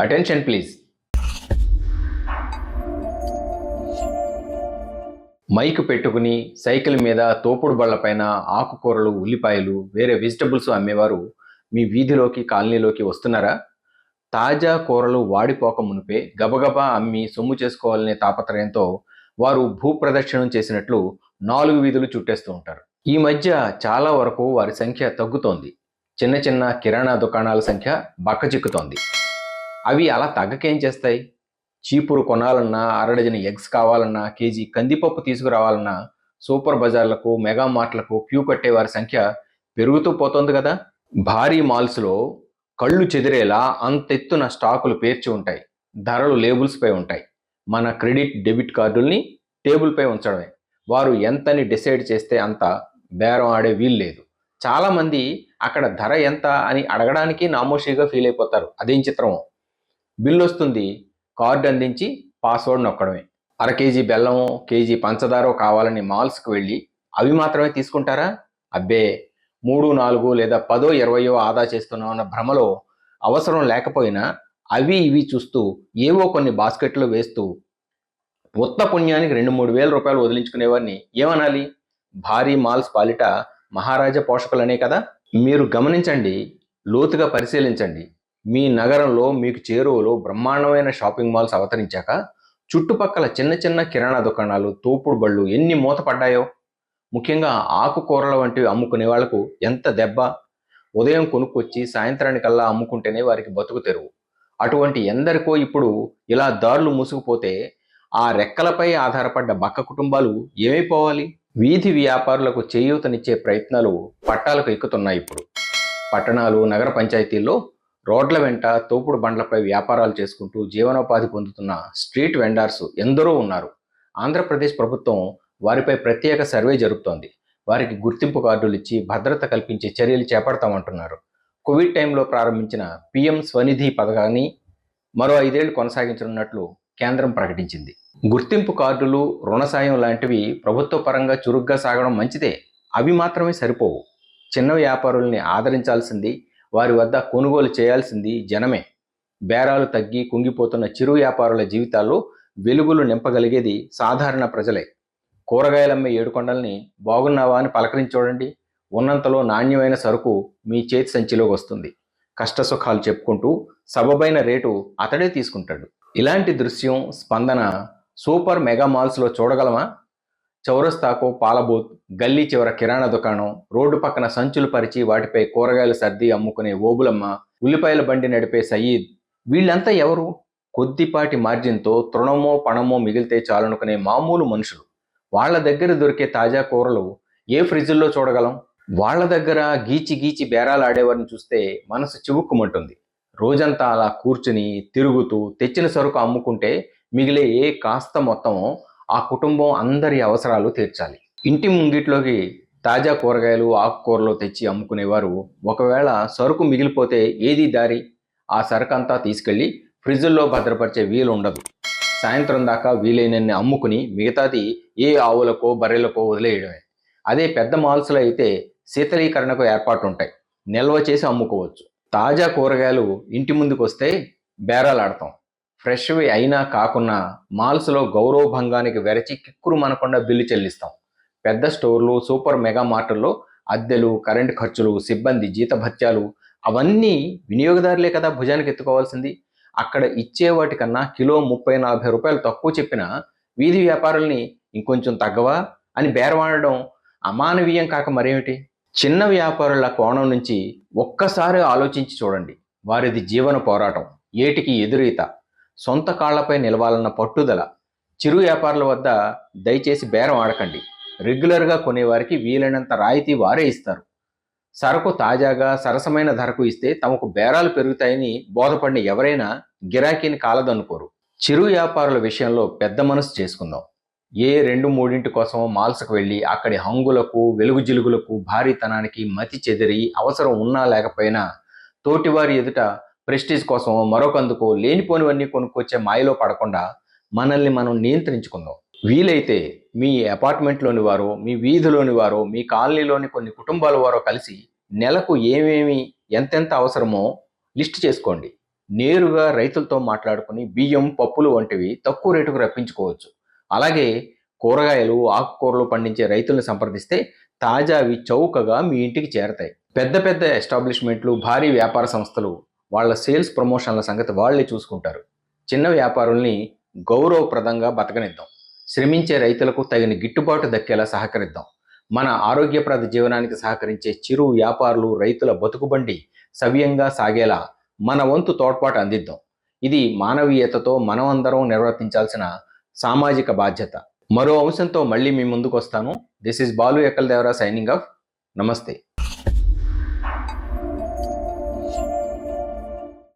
Attention please. Mic పెట్టుకుని cycle మీద తోపుడు బళ్లపైన ఆకుకూరలు, ఉల్లిపాయలు, వేరే వెజిటబుల్స్ అమ్మేవారు మీ వీధిలోకి, కాలనీలోకి వస్తున్నారా? తాజా కూరలు వాడిపోక మునిపే గబగబా అమ్మి సొమ్ము చేసుకోవాలనే తాపత్రయంతో వారు భూప్రదక్షిణం చేసినట్లు 4 వీధులు చుట్టేస్తూ ఉంటారు. ఈ మధ్య చాలా వరకు వారి సంఖ్య తగ్గుతోంది. చిన్న చిన్న కిరాణా దుకాణాల సంఖ్య బక్కచిక్కుతోంది. అవి అలా తగ్గకేం చేస్తాయి? చీపురు కొనాలన్నా, అరడజన ఎగ్స్ కావాలన్నా, కేజీ కందిపప్పు తీసుకురావాలన్నా సూపర్ బజార్లకు, మెగా మార్ట్లకు క్యూ కట్టే వారి సంఖ్య పెరుగుతూ పోతోంది కదా. భారీ మాల్స్లో కళ్ళు చెదిరేలా అంతెత్తున స్టాకులు పేర్చి ఉంటాయి. ధరలు లేబుల్స్పై ఉంటాయి. మన క్రెడిట్, డెబిట్ కార్డుల్ని టేబుల్పై ఉంచడమే. వారు ఎంతని డిసైడ్ చేస్తే అంత బేరం ఆడే వీలు లేదు. చాలామంది అక్కడ ధర ఎంత అని అడగడానికి నామోషిగా ఫీల్ అయిపోతారు. అదేం చిత్రమో. బిల్లు వస్తుంది, కార్డు అందించి పాస్వర్డ్ నొక్కడమే. అర కేజీ బెల్లమో, కేజీ పంచదారో కావాలని మాల్స్కి వెళ్ళి అవి మాత్రమే తీసుకుంటారా? అబ్బే, 3, 4 లేదా 10, 20 ఆదా చేస్తున్నామన్న భ్రమలో అవసరం లేకపోయినా అవి ఇవి చూస్తూ ఏవో కొన్ని బాస్కెట్లో వేస్తూ ఉత్త పుణ్యానికి 2-3 వేల రూపాయలు వదిలించుకునేవారిని ఏమనాలి? భారీ మాల్స్ పాలిట మహారాజా పోషకులనే కదా. మీరు గమనించండి, లోతుగా పరిశీలించండి. మీ నగరంలో మీకు చేరువలో బ్రహ్మాండమైన షాపింగ్ మాల్స్ అవతరించాక చుట్టుపక్కల చిన్న చిన్న కిరాణా దుకాణాలు, తోపుడు బళ్ళు ఎన్ని మూతపడ్డాయో. ముఖ్యంగా ఆకుకూరల వంటివి అమ్ముకునే వాళ్లకు ఎంత దెబ్బ. ఉదయం కొనుక్కొచ్చి సాయంత్రానికల్లా అమ్ముకుంటేనే వారికి బతుకు తెరువు. అటువంటి ఎందరికో ఇప్పుడు ఇలా దారులు మూసుకుపోతే ఆ రెక్కలపై ఆధారపడ్డ బక్క కుటుంబాలు ఏమైపోవాలి? వీధి వ్యాపారులకు చేయూతనిచ్చే ప్రయత్నాలు పట్టాలకు ఎక్కుతున్నాయి ఇప్పుడు. పట్టణాలు, నగర పంచాయతీల్లో రోడ్ల వెంట తోపుడు బండ్లపై వ్యాపారాలు చేసుకుంటూ జీవనోపాధి పొందుతున్న స్ట్రీట్ వెండర్స్ ఎందరో ఉన్నారు. ఆంధ్రప్రదేశ్ ప్రభుత్వం వారిపై ప్రత్యేక సర్వే జరుపుతోంది. వారికి గుర్తింపు కార్డులు ఇచ్చి భద్రత కల్పించే చర్యలు చేపడతామంటున్నారు. కోవిడ్ టైంలో ప్రారంభించిన పీఎం స్వనిధి పథకాన్ని మరో 5 ఏళ్లు కొనసాగించనున్నట్లు కేంద్రం ప్రకటించింది. గుర్తింపు కార్డులు, రుణ సాయం లాంటివి ప్రభుత్వ పరంగా చురుగ్గా సాగడం మంచిదే. అవి మాత్రమే సరిపోవు. చిన్న వ్యాపారుల్ని ఆదరించాల్సింది, వారి వద్ద కొనుగోలు చేయాల్సింది జనమే. బేరాలు తగ్గి కుంగిపోతున్న చిరు వ్యాపారుల జీవితాల్లో వెలుగులు నింపగలిగేది సాధారణ ప్రజలే. కూరగాయలమ్మే ఏడుకొండల్ని బాగున్నావా అని పలకరించి చూడండి. ఉన్నంతలో నాణ్యమైన సరుకు మీ చేతి సంచిలోకి వస్తుంది. కష్టసుఖాలు చెప్పుకుంటూ సబబైన రేటు అతడే తీసుకుంటాడు. ఇలాంటి దృశ్యం, స్పందన సూపర్ మెగా మాల్స్లో చూడగలమా? చౌరస్తాకో పాలబూత్, గల్లీ చివర కిరాణా దుకాణం, రోడ్డు పక్కన సంచులు పరిచి వాటిపై కూరగాయలు సర్ది అమ్ముకునే ఓబులమ్మ, ఉల్లిపాయల బండి నడిపే సయీద్, వీళ్ళంతా ఎవరు? కొద్దిపాటి మార్జిన్తో తృణమో పణమో మిగిలితే చాలనుకునే మామూలు మనుషులు. వాళ్ళ దగ్గర దొరికే తాజా కూరలు ఏ ఫ్రిడ్జ్లో చూడగలం? వాళ్ళ దగ్గర గీచి గీచి బేరాలు ఆడేవారిని చూస్తే మనసు చివుక్కుమంటుంది. రోజంతా అలా కూర్చుని తిరుగుతూ తెచ్చిన సరుకు అమ్ముకుంటే మిగిలే ఏ కాస్త మొత్తమో ఆ కుటుంబం అందరి అవసరాలు తీర్చాలి. ఇంటి ముంగిట్లోకి తాజా కూరగాయలు, ఆకుకూరలు తెచ్చి అమ్ముకునేవారు ఒకవేళ సరుకు మిగిలిపోతే ఏది దారి? ఆ సరుకంతా తీసుకెళ్లి ఫ్రిడ్జ్లో భద్రపరిచే వీలు ఉండదు. సాయంత్రం దాకా వీలైనన్ని అమ్ముకుని మిగతాది ఏ ఆవులకో, బర్రెలకో వదిలేయడమే. అదే పెద్ద మాల్స్లో అయితే శీతలీకరణకు ఏర్పాటుంటాయి. నిల్వ చేసి అమ్ముకోవచ్చు. తాజా కూరగాయలు ఇంటి ముందుకు వస్తే బేరాలాడతాం. ఫ్రెష్వి అయినా కాకున్నా మాల్స్లో గౌరవభంగానికి వెరచి కిక్కురు మనకుండా బిల్లు చెల్లిస్తాం. పెద్ద స్టోర్లు, సూపర్ మెగా మార్టుల్లో అద్దెలు, కరెంటు ఖర్చులు, సిబ్బంది జీతభత్యాలు అవన్నీ వినియోగదారులే కదా భుజానికి ఎత్తుకోవాల్సింది. అక్కడ ఇచ్చే వాటికన్నా కిలో 30-40 రూపాయలు తక్కువ చెప్పిన వీధి వ్యాపారుల్ని ఇంకొంచెం తగ్గవా అని బేరమాడడం అమానవీయం కాక మరేమిటి? చిన్న వ్యాపారుల కోణం నుంచి ఒక్కసారి ఆలోచించి చూడండి. వారిది జీవన పోరాటం, ఏటికి ఎదురీత, సొంత కాళ్లపై నిలవాలన్న పట్టుదల. చిరు వ్యాపారుల వద్ద దయచేసి బేరం ఆడకండి. రెగ్యులర్గా కొనేవారికి వీలైనంత రాయితీ వారే ఇస్తారు. సరకు తాజాగా సరసమైన ధరకు ఇస్తే తమకు బేరాలు పెరుగుతాయని బోధపడిన ఎవరైనా గిరాకీని కాలదనుకోరు. చిరు వ్యాపారుల విషయంలో పెద్ద మనసు చేసుకుందాం. ఏ 2-3 కోసమో మాల్స్కు వెళ్ళి అక్కడి హంగులకు, వెలుగు జిలుగులకు, భారీతనానికి మతి చెదిరి అవసరం ఉన్నా లేకపోయినా తోటివారి ఎదుట ప్రెస్టీజ్ కోసమో మరొకందుకో లేనిపోనివన్నీ కొనుక్కొచ్చే మాయలో పడకుండా మనల్ని మనం నియంత్రించుకుందాం. వీలైతే మీ అపార్ట్మెంట్లోని వారో, మీ వీధిలోని వారో, మీ కాలనీలోని కొన్ని కుటుంబాల వారో కలిసి నెలకు ఏమేమి ఎంతెంత అవసరమో లిస్ట్ చేసుకోండి. నేరుగా రైతులతో మాట్లాడుకుని బియ్యం, పప్పులు వంటివి తక్కువ రేటుకు రప్పించుకోవచ్చు. అలాగే కూరగాయలు, ఆకుకూరలు పండించే రైతుల్ని సంప్రదిస్తే తాజావి చౌకగా మీ ఇంటికి చేరతాయి. పెద్ద పెద్ద ఎస్టాబ్లిష్మెంట్లు, భారీ వ్యాపార సంస్థలు వాళ్ళ సేల్స్ ప్రమోషన్ల సంగతి వాళ్ళే చూసుకుంటారు. చిన్న వ్యాపారుల్ని గౌరవప్రదంగా బతకనిద్దాం. శ్రమించే రైతులకు తగిన గిట్టుబాటు దక్కేలా సహకరిద్దాం. మన ఆరోగ్యప్రద జీవనానికి సహకరించే చిరు వ్యాపారులు, రైతుల బతుకుబండి సవ్యంగా సాగేలా మన వంతు తోడ్పాటు అందిద్దాం. ఇది మానవీయతతో మనమందరం నిర్వర్తించాల్సిన సామాజిక బాధ్యత. మరో అంశంతో మళ్ళీ మీ ముందుకు వస్తాను. This is Balu Ekkal Devara signing off. నమస్తే.